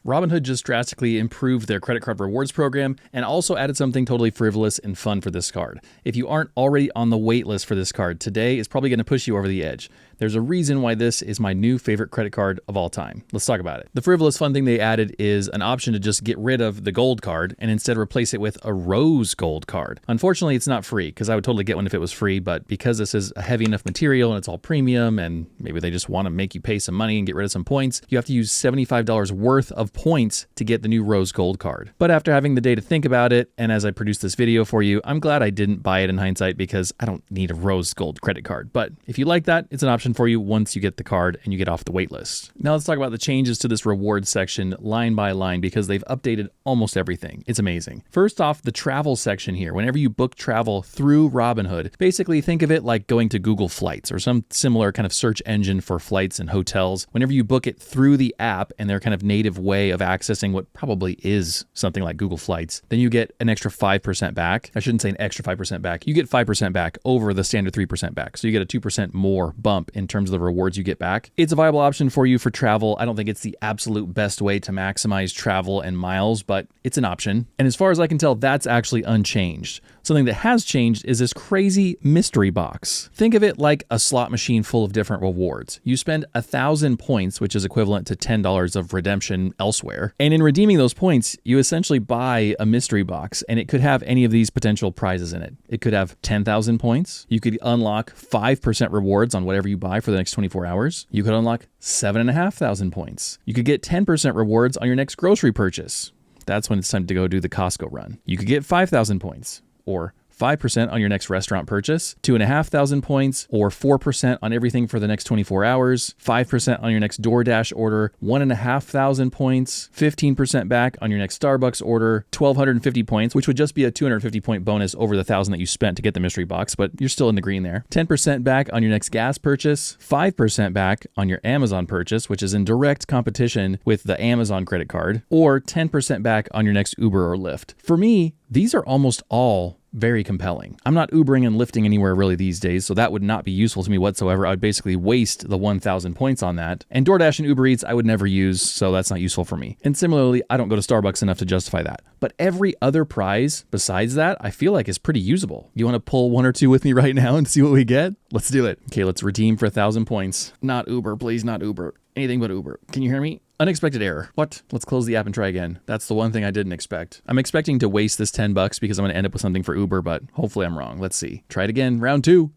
Robinhood just drastically improved their credit card rewards program and also added something totally frivolous and fun for this card. If you aren't already on the wait list for this card, today is probably going to push you over the edge. There's a reason why this is my new favorite credit card of all time. Let's talk about it. The frivolous fun thing they added is an option to just get rid of the gold card and instead replace it with a rose gold card. Unfortunately, it's not free because I would totally get one if it was free, but because this is a heavy enough material and it's all premium and maybe they just want to make you pay some money and get rid of some points, you have to use $75 worth of points to get the new rose gold card. But after having the day to think about it, and as I produced this video for you, I'm glad I didn't buy it in hindsight because I don't need a rose gold credit card. But if you like that, it's an option for you once you get the card and you get off the wait list. Now let's talk about the changes to this rewards section line by line because they've updated almost everything. It's amazing. First off, the travel section here. Whenever you book travel through Robinhood, basically think of it like going to Google Flights or some similar kind of search engine for flights and hotels. Whenever you book it through the app and their kind of native way of accessing what probably is something like Google Flights, then you get an extra 5% back. I shouldn't say an extra 5% back. You get 5% back over the standard 3% back. So you get a 2% more bump in terms of the rewards you get back. It's a viable option for you for travel. I don't think it's the absolute best way to maximize travel and miles, but it's an option. And as far as I can tell, that's actually unchanged. Something that has changed is this crazy mystery box. Think of it like a slot machine full of different rewards. You spend 1,000 points, which is equivalent to $10 of redemption elsewhere. And in redeeming those points, you essentially buy a mystery box and it could have any of these potential prizes in it. It could have 10,000 points. You could unlock 5% rewards on whatever you buy for the next 24 hours. You could unlock 7,500 points. You could get 10% rewards on your next grocery purchase. That's when it's time to go do the Costco run. You could get 5,000 points or 5% on your next restaurant purchase, 2,500 points, or 4% on everything for the next 24 hours, 5% on your next DoorDash order, 1,500 points, 15% back on your next Starbucks order, 1,250 points, which would just be a 250 point bonus over the 1,000 that you spent to get the mystery box, but you're still in the green there. 10% back on your next gas purchase, 5% back on your Amazon purchase, which is in direct competition with the Amazon credit card, or 10% back on your next Uber or Lyft. For me, these are almost all very compelling. I'm not Ubering and Lyfting anywhere really these days, so that would not be useful to me whatsoever. I would basically waste the 1,000 points on that. And DoorDash and Uber Eats I would never use, so that's not useful for me. And similarly, I don't go to Starbucks enough to justify that. But every other prize besides that, I feel like is pretty usable. You want to pull one or two with me right now and see what we get? Let's do it. Okay, let's redeem for 1,000 points. Not Uber, please, not Uber. Anything but Uber. Can you hear me? Unexpected error. What? Let's close the app and try again. That's the one thing I didn't expect. I'm expecting to waste this $10 because I'm going to end up with something for Uber, but hopefully I'm wrong. Let's see. Try it again. Round 2.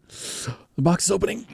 The box is opening.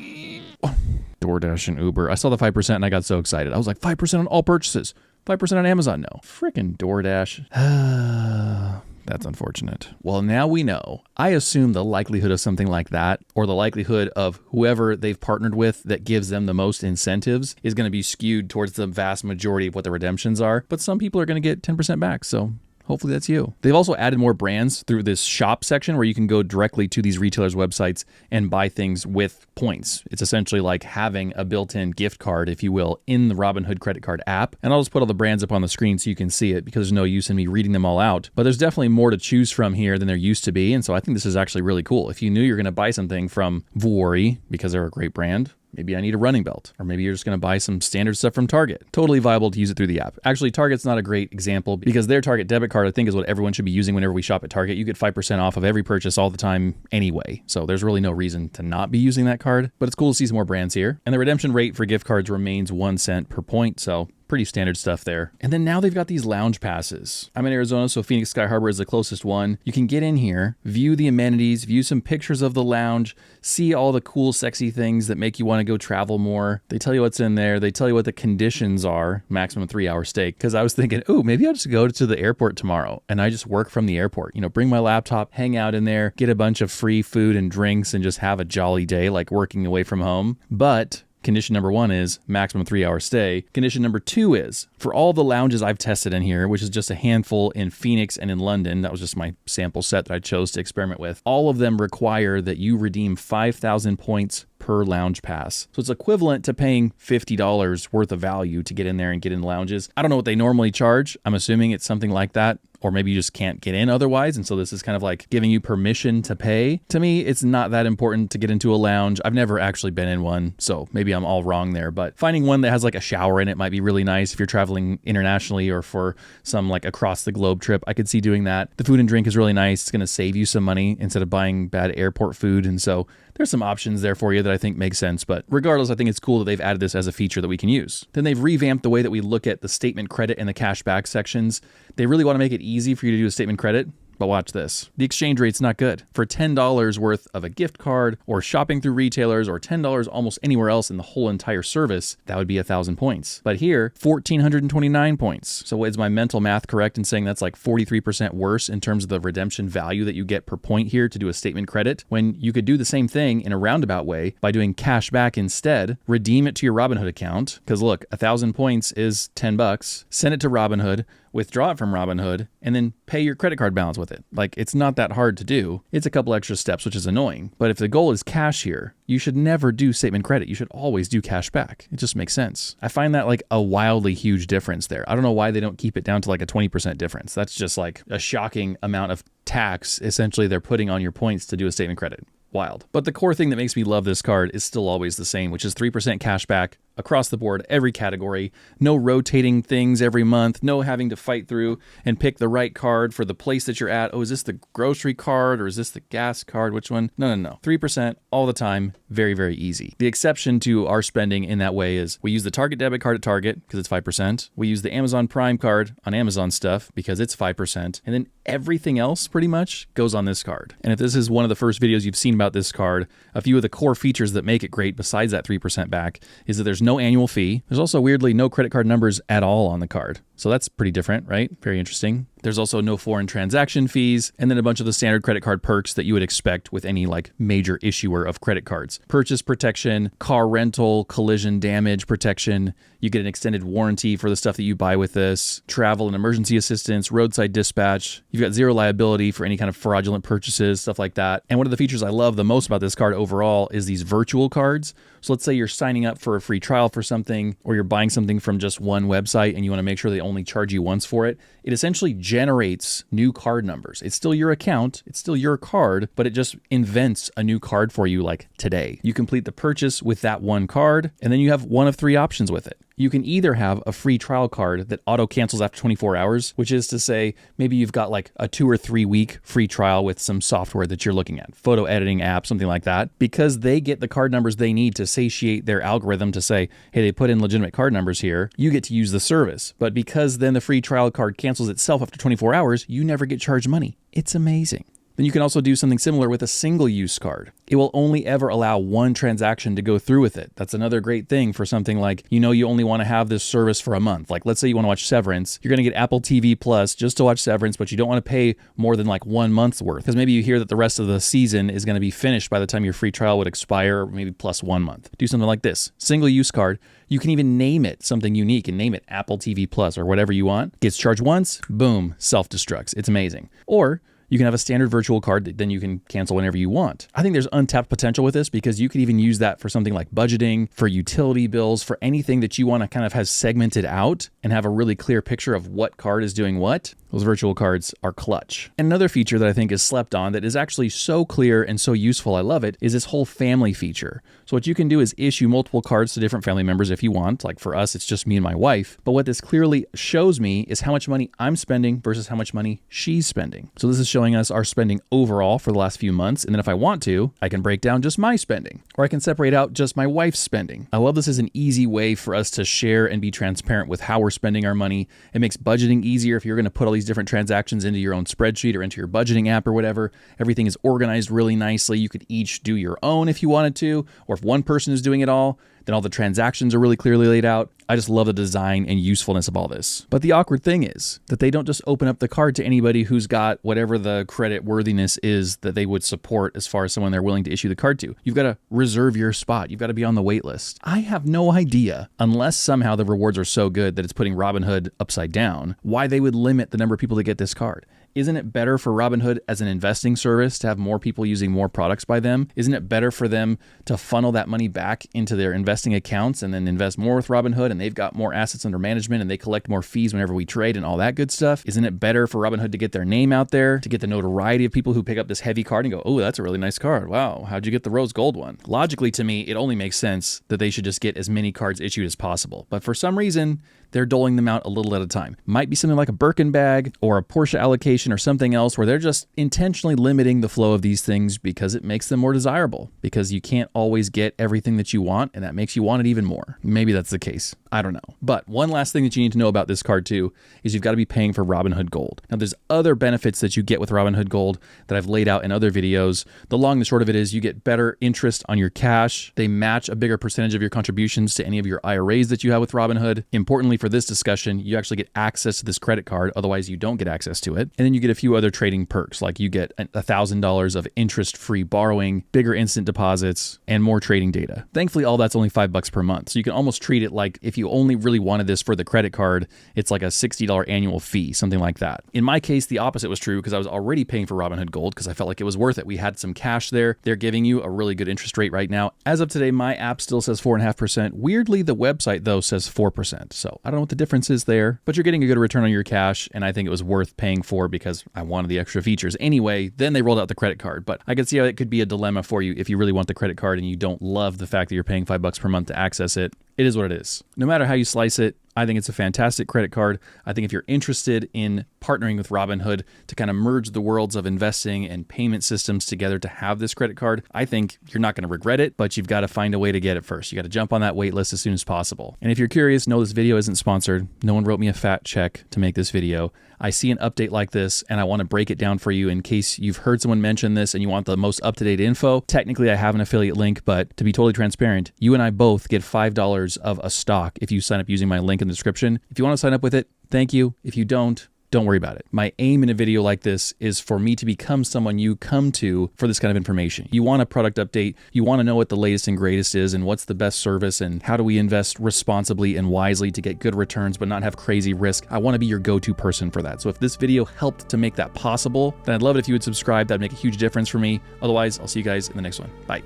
DoorDash and Uber. I saw the 5% and I got so excited. I was like, 5% on all purchases. 5% on Amazon. No. Frickin' DoorDash. That's unfortunate. Well, now we know. I assume the likelihood of something like that, or the likelihood of whoever they've partnered with that gives them the most incentives, is going to be skewed towards the vast majority of what the redemptions are. But some people are going to get 10% back, so hopefully that's you. They've also added more brands through this shop section where you can go directly to these retailers' websites and buy things with points. It's essentially like having a built-in gift card, if you will, in the Robinhood credit card app. And I'll just put all the brands up on the screen so you can see it because there's no use in me reading them all out. But there's definitely more to choose from here than there used to be. And so I think this is actually really cool. If you knew you're going to buy something from Vuori because they're a great brand, maybe I need a running belt, or maybe you're just going to buy some standard stuff from Target. Totally viable to use it through the app. Actually, Target's not a great example because their Target debit card, I think, is what everyone should be using whenever we shop at Target. You get 5% off of every purchase all the time anyway. So there's really no reason to not be using that card, but it's cool to see some more brands here. And the redemption rate for gift cards remains 1 cent per point. So pretty standard stuff there. And then now they've got these lounge passes. I'm in Arizona, so Phoenix Sky Harbor is the closest one. You can get in here, view the amenities, view some pictures of the lounge, see all the cool, sexy things that make you want to go travel more. They tell you what's in there. They tell you what the conditions are, maximum 3-hour stay. Because I was thinking, oh, maybe I'll just go to the airport tomorrow and I just work from the airport. You know, bring my laptop, hang out in there, get a bunch of free food and drinks and just have a jolly day like working away from home. But condition number 1 is maximum 3-hour stay. Condition number 2 is for all the lounges I've tested in here, which is just a handful in Phoenix and in London, that was just my sample set that I chose to experiment with. All of them require that you redeem 5,000 points per lounge pass. So it's equivalent to paying $50 worth of value to get in there and get in the lounges. I don't know what they normally charge. I'm assuming it's something like that. or maybe you just can't get in otherwise. And so this is kind of like giving you permission to pay. To me, it's not that important to get into a lounge. I've never actually been in one, so maybe I'm all wrong there, but finding one that has like a shower in it might be really nice if you're traveling internationally or for some like across the globe trip. I could see doing that. The food and drink is really nice. It's going to save you some money instead of buying bad airport food. And so there's some options there for you that I think make sense. But regardless, I think it's cool that they've added this as a feature that we can use. Then they've revamped the way that we look at the statement credit and the cashback sections. They really want to make it easy for you to do a statement credit. But watch this. The exchange rate's not good. For $10 worth of a gift card or shopping through retailers or $10 almost anywhere else in the whole entire service, that would be 1,000 points. But here, 1,429 points. So is my mental math correct in saying that's like 43% worse in terms of the redemption value that you get per point here to do a statement credit, when you could do the same thing in a roundabout way by doing cash back instead, redeem it to your Robinhood account, because look, 1,000 points is $10, send it to Robinhood, withdraw it from Robinhood, and then pay your credit card balance with it. Like, it's not that hard to do. It's a couple extra steps, which is annoying. But if the goal is cash here, you should never do statement credit. You should always do cash back. It just makes sense. I find that like a wildly huge difference there. I don't know why they don't keep it down to like a 20% difference. That's just like a shocking amount of tax, essentially, they're putting on your points to do a statement credit. Wild. But the core thing that makes me love this card is still always the same, which is 3% cash back across the board, every category. No rotating things every month, no having to fight through and pick the right card for the place that you're at. Oh, is this the grocery card or is this the gas card? Which one? No. 3% all the time. Very, very easy. The exception to our spending in that way is we use the Target debit card at Target because it's 5%. We use the Amazon Prime card on Amazon stuff because it's 5%. And then everything else pretty much goes on this card. And if this is one of the first videos you've seen about this card, a few of the core features that make it great besides that 3% back is that there's no annual fee. There's also weirdly no credit card numbers at all on the card. So that's pretty different, right? Very interesting. There's also no foreign transaction fees, and then a bunch of the standard credit card perks that you would expect with any like major issuer of credit cards. Purchase protection, car rental, collision damage protection. You get an extended warranty for the stuff that you buy with this, travel and emergency assistance, roadside dispatch. You've got zero liability for any kind of fraudulent purchases, stuff like that. And one of the features I love the most about this card overall is these virtual cards. So let's say you're signing up for a free trial for something, or you're buying something from just one website and you want to make sure they only charge you once for it. It essentially generates new card numbers. It's still your account, it's still your card, but it just invents a new card for you like today. You complete the purchase with that one card, and then you have one of three options with it. You can either have a free trial card that auto cancels after 24 hours, which is to say maybe you've got like a 2 or 3 week free trial with some software that you're looking at, photo editing app, something like that, because they get the card numbers they need to satiate their algorithm to say, hey, they put in legitimate card numbers here, you get to use the service. But because then the free trial card cancels itself after 24 hours, you never get charged money. It's amazing. Then you can also do something similar with a single-use card. It will only ever allow one transaction to go through with it. That's another great thing for something like, you only want to have this service for a month. Like, let's say you want to watch Severance. You're going to get Apple TV Plus just to watch Severance, but you don't want to pay more than like 1 month's worth, because maybe you hear that the rest of the season is going to be finished by the time your free trial would expire, or maybe plus 1 month. Do something like this. Single-use card. You can even name it something unique and name it Apple TV Plus or whatever you want. Gets charged once, boom, self-destructs. It's amazing. Or you can have a standard virtual card that then you can cancel whenever you want. I think there's untapped potential with this because you could even use that for something like budgeting, for utility bills, for anything that you want to kind of have segmented out and have a really clear picture of what card is doing what. Those virtual cards are clutch. And another feature that I think is slept on that is actually so clear and so useful, I love it, is this whole family feature. So what you can do is issue multiple cards to different family members if you want. Like for us, it's just me and my wife. But what this clearly shows me is how much money I'm spending versus how much money she's spending. So this is showing us our spending overall for the last few months. And then if I want to, I can break down just my spending, or I can separate out just my wife's spending. I love this as an easy way for us to share and be transparent with how we're spending our money. It makes budgeting easier if you're going to put all these different transactions into your own spreadsheet or into your budgeting app or whatever. Everything is organized really nicely. You could each do your own if you wanted to, or if one person is doing it all, then all the transactions are really clearly laid out. I just love the design and usefulness of all this. But the awkward thing is that they don't just open up the card to anybody who's got whatever the credit worthiness is that they would support as far as someone they're willing to issue the card to. You've got to reserve your spot. You've got to be on the wait list. I have no idea, unless somehow the rewards are so good that it's putting Robinhood upside down, why they would limit the number of people that get this card. Isn't it better for Robinhood as an investing service to have more people using more products by them? Isn't it better for them to funnel that money back into their investing accounts and then invest more with Robinhood, and they've got more assets under management and they collect more fees whenever we trade and all that good stuff? Isn't it better for Robinhood to get their name out there, to get the notoriety of people who pick up this heavy card and go, oh, that's a really nice card. Wow, how'd you get the rose gold one? Logically, to me, it only makes sense that they should just get as many cards issued as possible. But for some reason, they're doling them out a little at a time. Might be something like a Birkin bag or a Porsche allocation or something else where they're just intentionally limiting the flow of these things because it makes them more desirable, because you can't always get everything that you want, and that makes you want it even more. Maybe that's the case. I don't know. But one last thing that you need to know about this card too is you've got to be paying for Robinhood Gold. Now, there's other benefits that you get with Robinhood Gold that I've laid out in other videos. The long and the short of it is you get better interest on your cash. They match a bigger percentage of your contributions to any of your IRAs that you have with Robinhood. Importantly for this discussion, you actually get access to this credit card. Otherwise, you don't get access to it. And then you get a few other trading perks, like you get $1,000 of interest-free borrowing, bigger instant deposits, and more trading data. Thankfully, all that's only $5 per month. So you can almost treat it like if you only really wanted this for the credit card, it's like a $60 annual fee, something like that. In my case, the opposite was true because I was already paying for Robinhood Gold because I felt like it was worth it. We had some cash there. They're giving you a really good interest rate right now. As of today, my app still says 4.5%. Weirdly, the website though says 4%. So I don't know what the difference is there, but you're getting a good return on your cash, and I think it was worth paying for because I wanted the extra features. Anyway, then they rolled out the credit card, but I could see how it could be a dilemma for you if you really want the credit card and you don't love the fact that you're paying $5 per month to access it. It is what it is. No matter how you slice it, I think it's a fantastic credit card. I think if you're interested in partnering with Robinhood to kind of merge the worlds of investing and payment systems together to have this credit card, I think you're not going to regret it, but you've got to find a way to get it first. You got to jump on that wait list as soon as possible. And if you're curious, no, this video isn't sponsored. No one wrote me a fat check to make this video. I see an update like this and I want to break it down for you in case you've heard someone mention this and you want the most up-to-date info. Technically, I have an affiliate link, but to be totally transparent, you and I both get $5 of a stock if you sign up using my link in the description. If you want to sign up with it, thank you. If you don't worry about it. My aim in a video like this is for me to become someone you come to for this kind of information. You want a product update, you want to know what the latest and greatest is and what's the best service and how do we invest responsibly and wisely to get good returns but not have crazy risk. I want to be your go-to person for that. So if this video helped to make that possible, then I'd love it if you would subscribe. That'd make a huge difference for me. Otherwise, I'll see you guys in the next one. Bye.